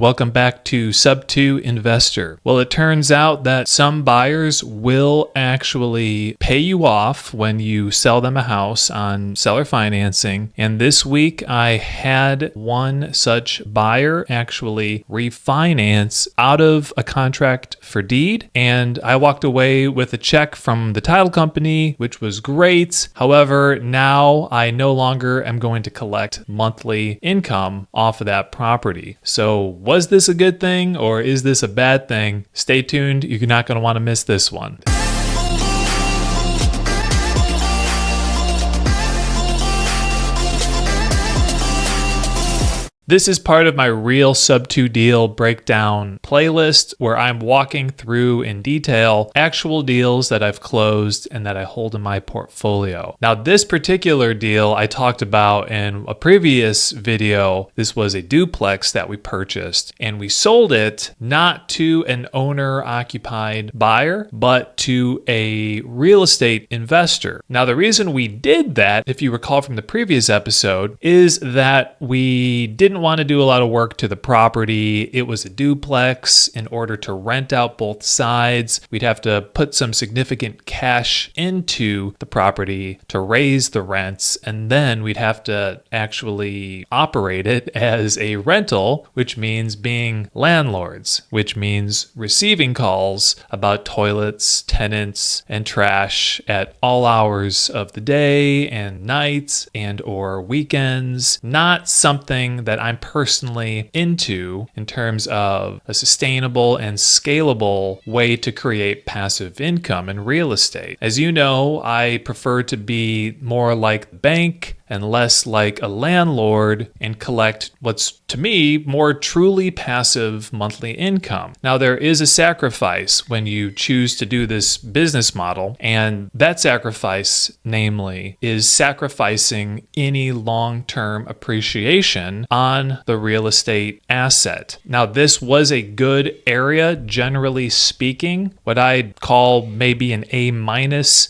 Welcome back to Sub 2 Investor. Well, it turns out that some buyers will actually pay you off when you sell them a house on seller financing. And this week I had one such buyer actually refinance out of a contract for deed. And I walked away with a check from the title company, which was great. However, now I no longer am going to collect monthly income off of that property. So was this a good thing or is this a bad thing? Stay tuned. You're not going to want to miss this one. This is part of my real Sub 2 deal breakdown playlist where I'm walking through in detail actual deals that I've closed and that I hold in my portfolio. Now, this particular deal I talked about in a previous video. This was a duplex that we purchased and we sold it not to an owner-occupied buyer, but to a real estate investor. Now, the reason we did that, if you recall from the previous episode, is that we didn't want to do a lot of work to the property. It was a duplex. In order to rent out both sides, we'd have to put some significant cash into the property to raise the rents, and then we'd have to actually operate it as a rental, which means being landlords, which means receiving calls about toilets, tenants, and trash at all hours of the day and nights and or weekends. Not something that I'm personally into in terms of a sustainable and scalable way to create passive income in real estate. As you know, I prefer to be more like the bank and less like a landlord and collect what's, to me, more truly passive monthly income. Now, there is a sacrifice when you choose to do this business model, and that sacrifice, namely, is sacrificing any long-term appreciation on the real estate asset. Now, this was a good area, generally speaking, what I'd call maybe an A-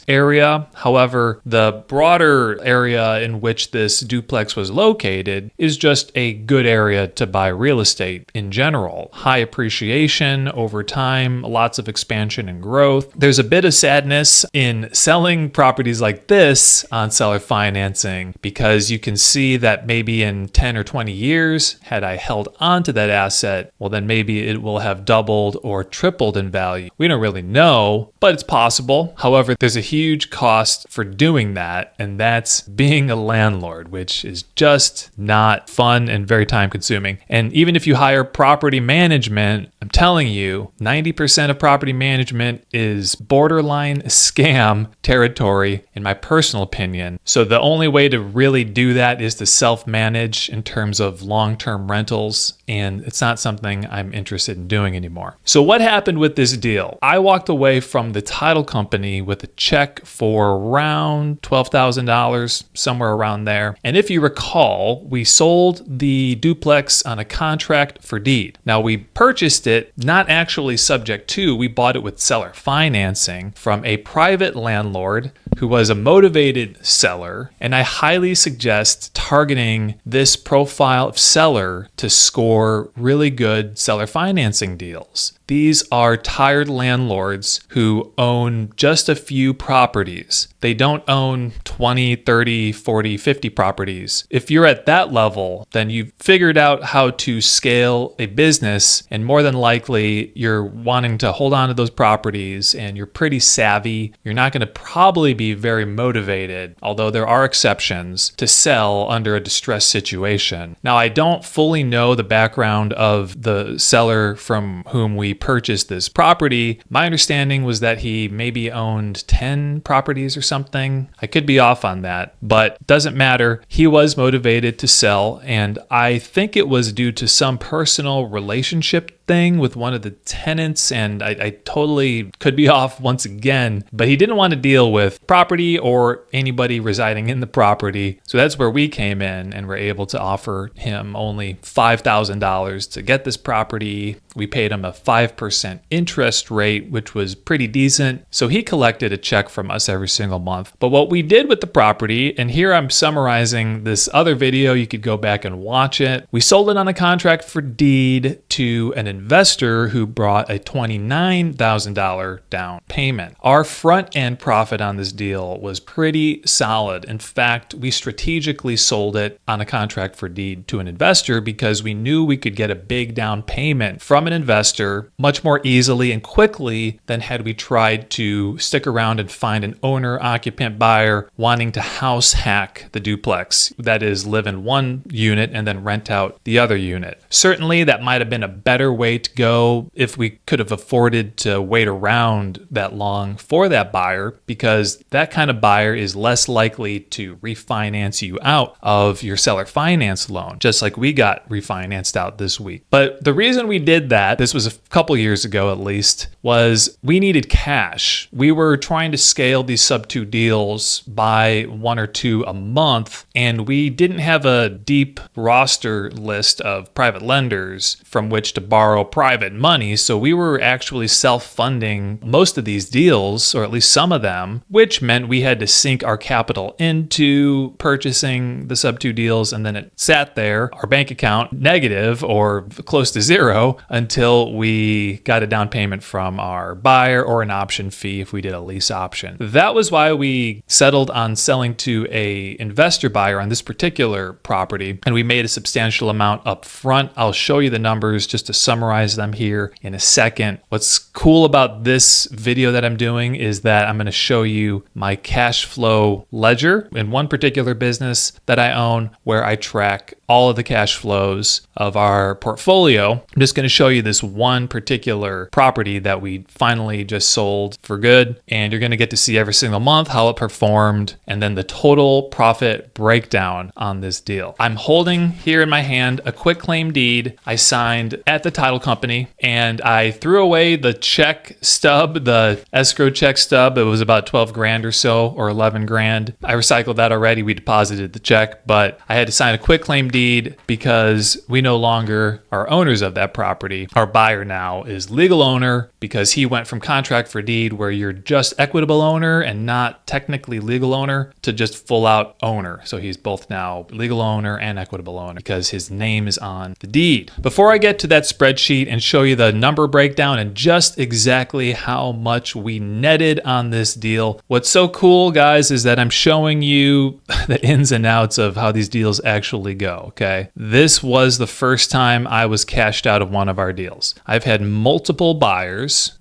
area. However, the broader area in which this duplex was located is just a good area to buy real estate in general. High appreciation over time, lots of expansion and growth. There's a bit of sadness in selling properties like this on seller financing because you can see that maybe in 10 or 20 years, had I held on to that asset, well, then maybe it will have doubled or tripled in value. We don't really know, but it's possible. However, there's a huge cost for doing that, and that's being a landlord, which is just not fun and very time consuming. And even if you hire property management, I'm telling you, 90% of property management is borderline scam territory, in my personal opinion. So the only way to really do that is to self-manage in terms of long-term rentals, and it's not something I'm interested in doing anymore. So what happened with this deal? I walked away from the title company with a check for around $12,000, somewhere around there. And if you recall, we sold the duplex on a contract for deed. Now, we purchased it not actually subject to, we bought it with seller financing from a private landlord who was a motivated seller, and I highly suggest targeting this profile of seller to score really good seller financing deals. These are tired landlords who own just a few properties. They don't own 20, 30, 40, 50 properties. If you're at that level, then you've figured out how to scale a business, and more than likely you're wanting to hold on to those properties and you're pretty savvy. You're not going to probably be very motivated, although there are exceptions, to sell under a distressed situation. Now, I don't fully know the background of the seller from whom we purchased this property. My understanding was that he maybe owned 10 properties or something. I could be off on that, but doesn't matter. He was motivated to sell, and I think it was due to some personal relationship something with one of the tenants, and I totally could be off once again, but he didn't want to deal with property or anybody residing in the property. So that's where we came in and were able to offer him only $5,000 to get this property. We paid him a 5% interest rate, which was pretty decent. So he collected a check from us every single month. But what we did with the property, and here I'm summarizing this other video, you could go back and watch it. We sold it on a contract for deed to an investor who brought a $29,000 down payment. Our front end profit on this deal was pretty solid. In fact, we strategically sold it on a contract for deed to an investor because we knew we could get a big down payment from an investor much more easily and quickly than had we tried to stick around and find an owner occupant buyer wanting to house hack the duplex. That is, live in one unit and then rent out the other unit. Certainly that might have been a better way to go if we could have afforded to wait around that long for that buyer, because that kind of buyer is less likely to refinance you out of your seller finance loan, just like we got refinanced out this week. But the reason we did that, this was a couple years ago at least, was we needed cash. We were trying to scale these sub 2 deals by 1 or 2 a month, and we didn't have a deep roster list of private lenders from which to borrow private money. So we were actually self-funding most of these deals, or at least some of them, which meant we had to sink our capital into purchasing the sub 2 deals, and then it sat there, our bank account negative or close to zero, until we got a down payment from our buyer or an option fee if we did a lease option. That was why we settled on selling to a investor buyer on this particular property, and we made a substantial amount up front. I'll show you the numbers just to summarize them here in a second. What's cool about this video that I'm doing is that I'm going to show you my cash flow ledger in one particular business that I own, where I track all of the cash flows of our portfolio. I'm just going to show you this one particular property that we finally just sold for good, and you're going to get to see every single month how it performed and then the total profit breakdown on this deal. I'm holding here in my hand a quitclaim deed I signed at the title company, and I threw away the check stub, the escrow check stub. It was about 12 grand or so, or 11 grand. I recycled that already. We deposited the check, but I had to sign a quitclaim deed because we no longer are owners of that property. Our buyer now is legal owner because he went from contract for deed, where you're just equitable owner and not technically legal owner, to just full out owner. So he's both now legal owner and equitable owner because his name is on the deed. Before I get to that spreadsheet and show you the number breakdown and just exactly how much we netted on this deal, what's so cool, guys, is that I'm showing you the ins and outs of how these deals actually go, okay? This was the first time I was cashed out of one of our deals. I've had multiple buyers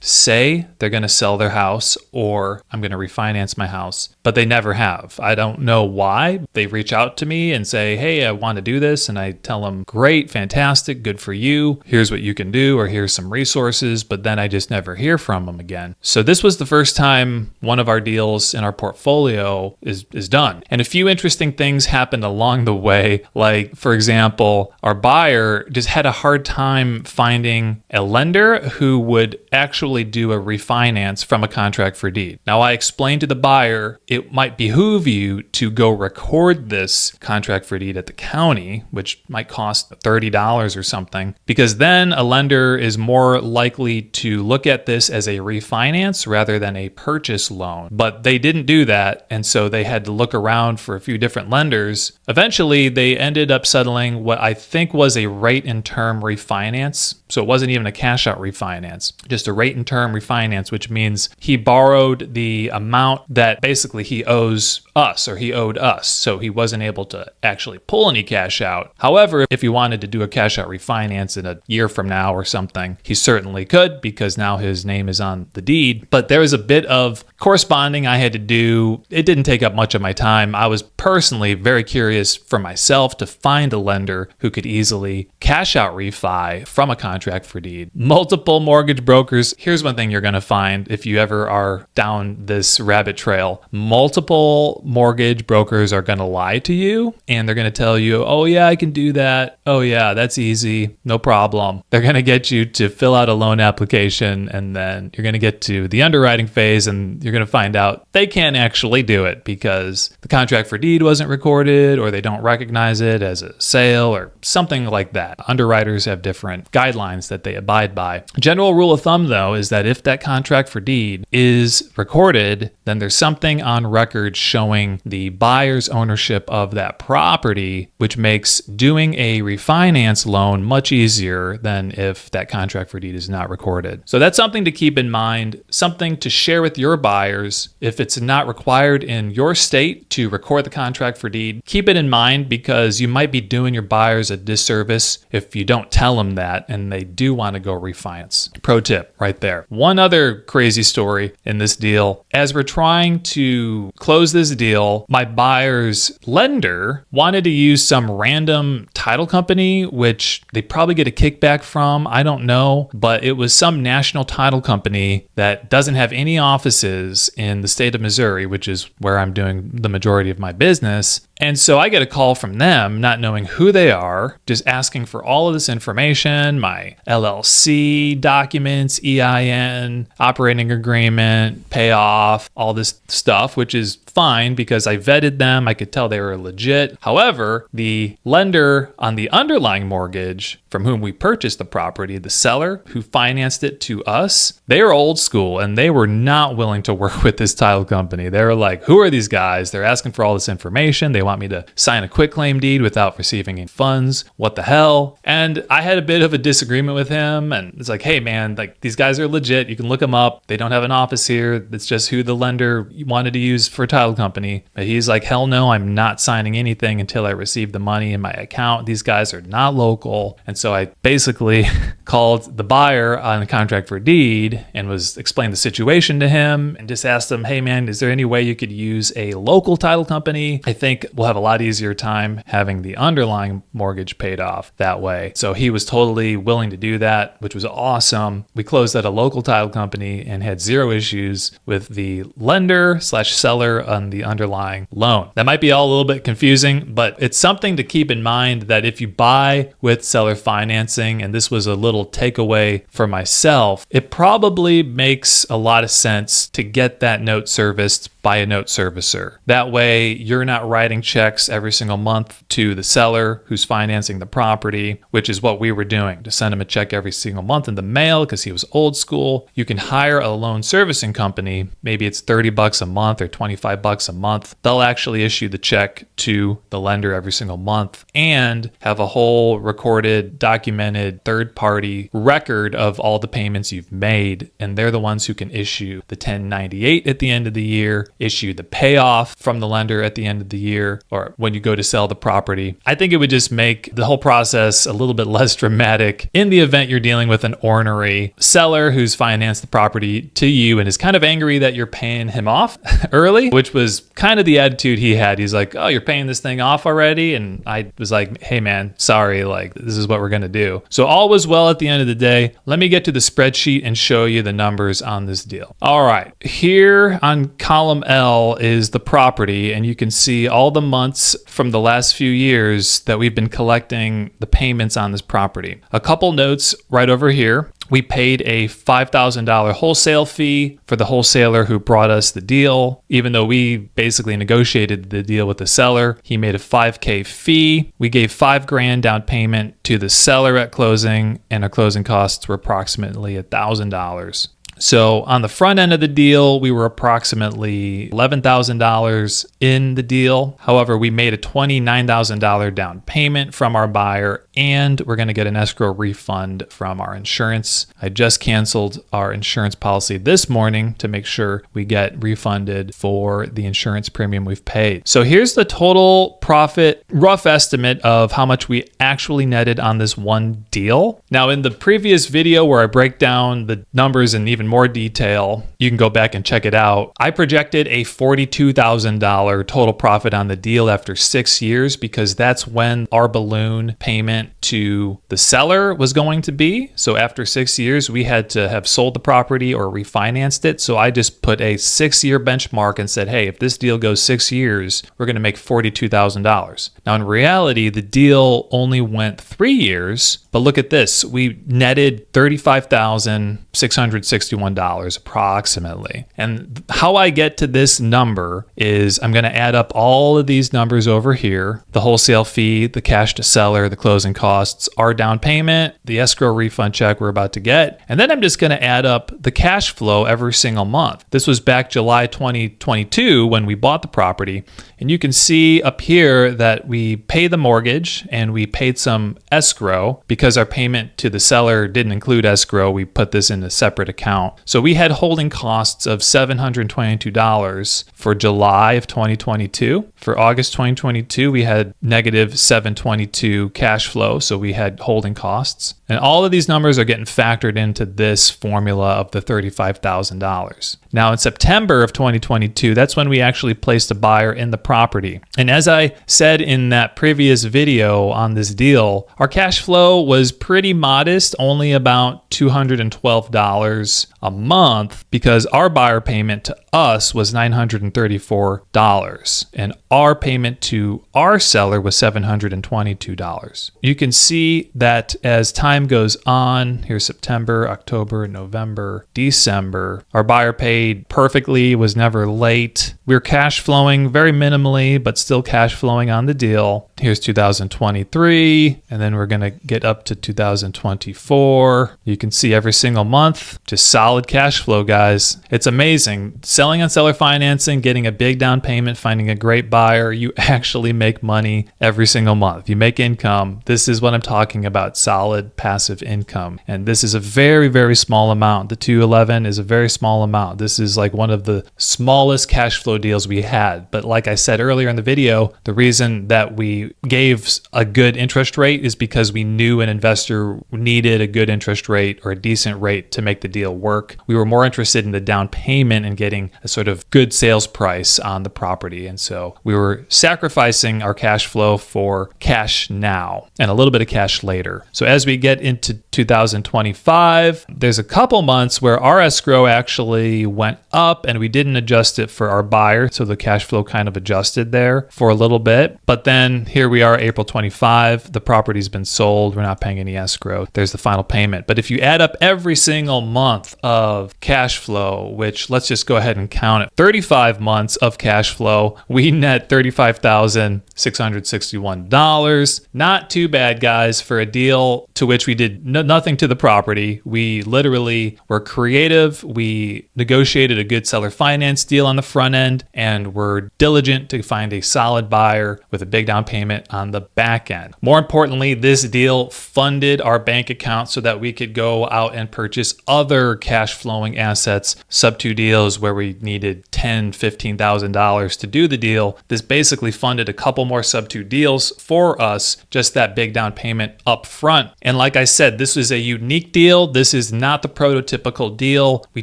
say they're going to sell their house or I'm going to refinance my house, but they never have. I don't know why. They reach out to me and say, hey, I want to do this. And I tell them, great, fantastic, good for you. Here's what you can do, or here's some resources, but then I just never hear from them again. So this was the first time one of our deals in our portfolio is done. And a few interesting things happened along the way. Like, for example, our buyer just had a hard time finding a lender who would actually do a refinance from a contract for deed. Now, I explained to the buyer, it might behoove you to go record this contract for deed at the county, which might cost $30 or something, because then a lender is more likely to look at this as a refinance rather than a purchase loan. But they didn't do that, and so they had to look around for a few different lenders. Eventually, they ended up settling what I think was a rate and term refinance. So it wasn't even a cash out refinance, just a rate and term refinance, which means he borrowed the amount that basically he owes us, or he owed us. So he wasn't able to actually pull any cash out. However, if he wanted to do a cash out refinance in a year from now or something, he certainly could, because now his name is on the deed. But there was a bit of corresponding I had to do. It didn't take up much of my time. I was personally very curious for myself to find a lender who could easily cash out refi from a contract for deed. multiple mortgage brokers. Here's one thing you're going to find if you ever are down this rabbit trail. Multiple mortgage brokers are going to lie to you, and they're going to tell you, oh yeah, I can do that. Oh yeah, that's easy. No problem. They're going to get you to fill out a loan application, and then you're going to get to the underwriting phase, and you're going to find out they can't actually do it because the contract for deed wasn't recorded, or they don't recognize it as a sale or something like that. Underwriters have different guidelines that they abide by. General rule of thumb, though, is that if that contract for deed is recorded, then there's something on record showing the buyer's ownership of that property, which makes doing a refinance loan much easier than if that contract for deed is not recorded. So that's something to keep in mind, something to share with your buyers. If it's not required in your state to record the contract for deed, keep it in mind because you might be doing your buyers a disservice if you don't tell them that and they do want to go refinance. Pro tip right there. One other crazy story in this deal. As we're trying to close this deal, my buyer's lender wanted to use some random title company, which they probably get a kickback from. I don't know, but it was some national title company that doesn't have any offices in the state of Missouri, which is where I'm doing the majority of my business. And so I get a call from them, not knowing who they are, just asking for all of this information, my LLC documents, EIN, operating agreement, payoff, all this stuff, which is fine because I vetted them. I could tell they were legit. However, the lender on the underlying mortgage from whom we purchased the property, the seller who financed it to us, they are old school and they were not willing to work with this title company. They were like, who are these guys? They're asking for all this information. They want me to sign a quitclaim deed without receiving any funds. What the hell? And I had a bit of a disagreement with him. And it's like, hey man, like these guys are legit. You can look them up. They don't have an office here. It's just who the lender wanted to use for a title company. But he's like, hell no, I'm not signing anything until I receive the money in my account. These guys are not local. And so I basically called the buyer on the contract for deed and was explained the situation to him and just asked him, hey man, is there any way you could use a local title company? I think we'll have a lot easier time having the underlying mortgage paid off that way. So he was totally willing to do that, which was awesome. We closed at a local title company and had zero issues with the lender/seller on the underlying loan. That might be all a little bit confusing, but it's something to keep in mind that if you buy with seller financing, and this was a little takeaway for myself, it probably makes a lot of sense to get that note serviced by a note servicer. That way, you're not writing checks every single month to the seller who's financing the property, which is what we were doing, to send him a check every single month in the mail because he was old school. You can hire a loan servicing company. Maybe it's $30 a month or $25 a month. They'll actually issue the check to the lender every single month and have a whole recorded, documented third-party record of all the payments you've made. And they're the ones who can issue the 1098 at the end of the year, issue the payoff from the lender at the end of the year, or when you go to sell the property. I think it would just make the whole process a little bit less dramatic in the event you're dealing with an ornery seller who's financed the property to you and is kind of angry that you're paying him off early, which was kind of the attitude he had. He's like, oh, you're paying this thing off already? And I was like, hey man, sorry, like this is what we're going to do. So all was well at the end of the day. Let me get to the spreadsheet and show you the numbers on this deal. All right, here on column L is the property, and you can see all the months from the last few years that we've been collecting the payments on this property. A couple notes right over here. We paid a $5,000 wholesale fee for the wholesaler who brought us the deal. Even though we basically negotiated the deal with the seller, he made a $5,000 fee. We gave $5,000 down payment to the seller at closing, and our closing costs were approximately $1,000. So on the front end of the deal, we were approximately $11,000 in the deal. However, we made a $29,000 down payment from our buyer, and we're going to get an escrow refund from our insurance. I just canceled our insurance policy this morning to make sure we get refunded for the insurance premium we've paid. So here's the total profit, rough estimate of how much we actually netted on this one deal. Now, in the previous video where I break down the numbers in even more detail, you can go back and check it out. I projected a $42,000 total profit on the deal after 6 years because that's when our balloon payment to the seller was going to be. So after 6 years, we had to have sold the property or refinanced it. So I just put a 6-year benchmark and said, hey, if this deal goes 6 years, we're going to make $42,000. Now, in reality, the deal only went 3 years, but look at this. We netted $35,661 approximately. And how I get to this number is I'm going to add up all of these numbers over here, the wholesale fee, the cash to seller, the closing costs, our down payment, the escrow refund check we're about to get, and then I'm just going to add up the cash flow every single month. This was back July 2022 when we bought the property, and you can see up here that we pay the mortgage and we paid some escrow because our payment to the seller didn't include escrow. We put this in a separate account. So we had holding costs of $722 for July of 2022. For August 2022, we had negative $722 cash flow. So we had holding costs. And all of these numbers are getting factored into this formula of the $35,000. Now in September of 2022, that's when we actually placed a buyer in the property. And as I said in that previous video on this deal, our cash flow was pretty modest, only about $212 a month because our buyer payment to us was $934 and our payment to our seller was $722. You can see that as time goes on, here's September, October, November, December, our buyer paid perfectly, was never late. We're cash flowing very minimally, but still cash flowing on the deal. Here's 2023, and then we're going to get up to 2024. You can see every single month, just solid cash flow, guys. It's amazing. Selling on seller financing, getting a big down payment, finding a great buyer, you actually make money every single month. You make income. This is what I'm talking about, solid passive income. And this is a very, very small amount. The 211 is a very small amount. This is like one of the smallest cash flow deals we had. But like I said earlier in the video, the reason that we gave a good interest rate is because we knew an investor needed a good interest rate or a decent rate to make the deal work. We were more interested in the down payment and getting a sort of good sales price on the property. And so we were sacrificing our cash flow for cash now and a little bit of cash later. So as we get into 2025, there's a couple months where our escrow actually went up and we didn't adjust it for our buyer. So the cash flow kind of adjusted there for a little bit. But then here we are, April 25, the property's been sold. We're not paying any escrow. There's the final payment. But if you add up every single month of cash flow, which let's just go ahead and count it, 35 months of cash flow, we net $35,661. Not too bad, guys, for a deal to which we did nothing to the property. We literally were creative. We negotiated a good seller finance deal on the front end, and we're diligent to find a solid buyer with a big down payment on the back end. More importantly, this deal funded our bank account so that we could go out and purchase other cash flowing assets, sub-2 deals where we needed $10,000, $15,000 to do the deal. This basically funded a couple more sub-2 deals for us, just that big down payment up front. And like I said, this is a unique deal. This is not the prototypical deal. We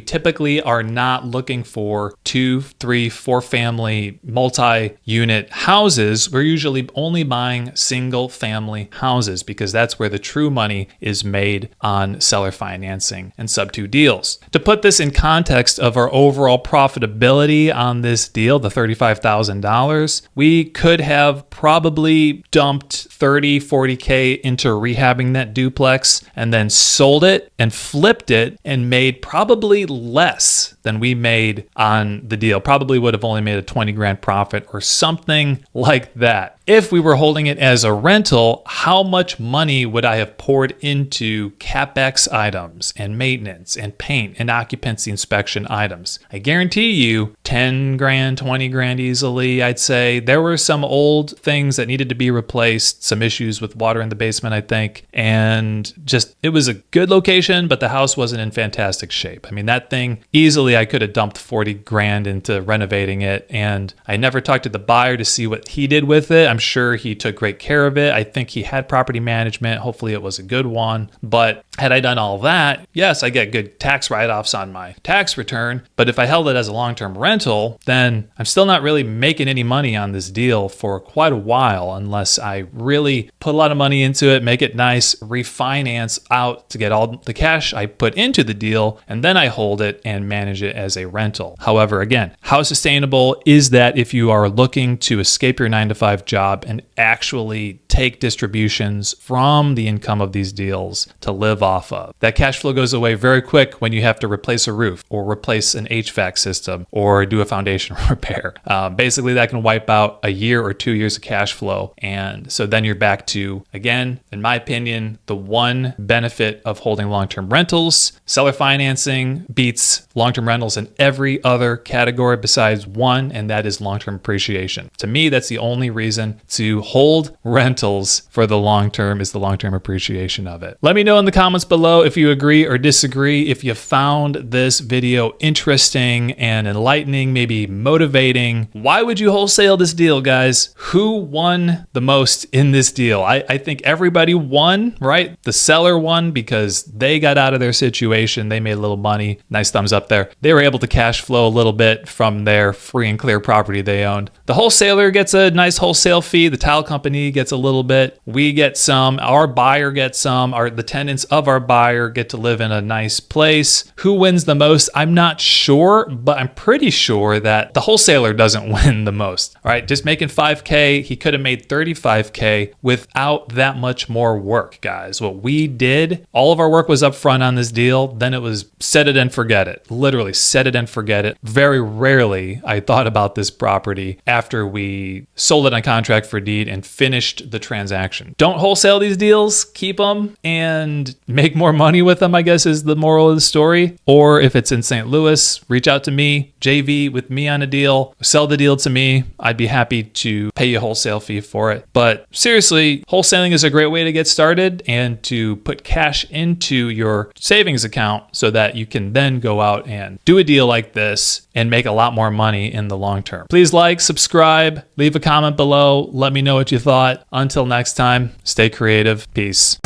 typically are not looking for 2, 3, 4 family multi-unit houses. We're usually only buying single family houses because that's where the true money is made on seller financing and sub-2 deals. To put this in context of our overall profitability on this deal, the $35,000, we could have probably dumped 30, 40K into rehabbing that duplex and then sold it and flipped it and made probably less than we made on the deal. Probably would have only made a 20 grand profit or something like that. If we were holding it as a rental, how much money would I have poured into CapEx items and maintenance and paint and occupancy inspection items? I guarantee you 10 grand, 20 grand easily, I'd say. There were some old things that needed to be replaced, some issues with water in the basement, I think, and just it was a good location, but the house wasn't in fantastic shape. I mean, that thing, easily I could have dumped 40 grand into renovating it, and I never talked to the buyer to see what he did with it. I'm sure he took great care of it. I think he had property management. Hopefully it was a good one, but Had I done all that, yes, I get good tax write-offs on my tax return, but if I held it as a long-term rental, then I'm still not really making any money on this deal for quite a while unless I really put a lot of money into it, make it nice, refinance out to get all the cash I put into the deal, and then I hold it and manage it as a rental. However, again, how sustainable is that if you are looking to escape your 9-to-5 job and actually take distributions from the income of these deals to live off of? That cash flow goes away very quick when you have to replace a roof or replace an HVAC system or do a foundation repair. Basically, that can wipe out a year or 2 years of cash flow. And so then you're back to, again, in my opinion, the one benefit of holding long-term rentals. Seller financing beats long-term rentals in every other category besides one, and that is long-term appreciation. To me, that's the only reason to hold rentals for the long term is the long-term appreciation of it. Let me know in the comments below if you agree or disagree, if you found this video interesting and enlightening, maybe motivating. Why would you wholesale this deal, guys? Who won the most in this deal? I think everybody won, right? The seller won because they got out of their situation. They made a little money. Nice thumbs up there. They were able to cash flow a little bit from their free and clear property they owned. The wholesaler gets a nice wholesale fee. The tile company gets a little bit. We get some. Our buyer gets some. The tenants of our buyer get to live in a nice place. Who wins the most? I'm not sure, but I'm pretty sure that the wholesaler doesn't win the most. All right, just making $5K. He could have made $35K without that much more work, guys. What we did, all of our work was up front on this deal. Then it was set it and forget it. Literally set it and forget it. Very rarely I thought about this property after we sold it on contract for deed and finished the transaction. Don't wholesale these deals, keep them and make more money with them, I guess is the moral of the story. Or if it's in St. Louis, reach out to me, JV with me on a deal, sell the deal to me. I'd be happy to pay you a wholesale fee for it. But seriously, wholesaling is a great way to get started and to put cash into your savings account so that you can then go out and do a deal like this and make a lot more money in the long term. Please like, subscribe, leave a comment below. Let me know what you thought. Until next time, stay creative. Peace.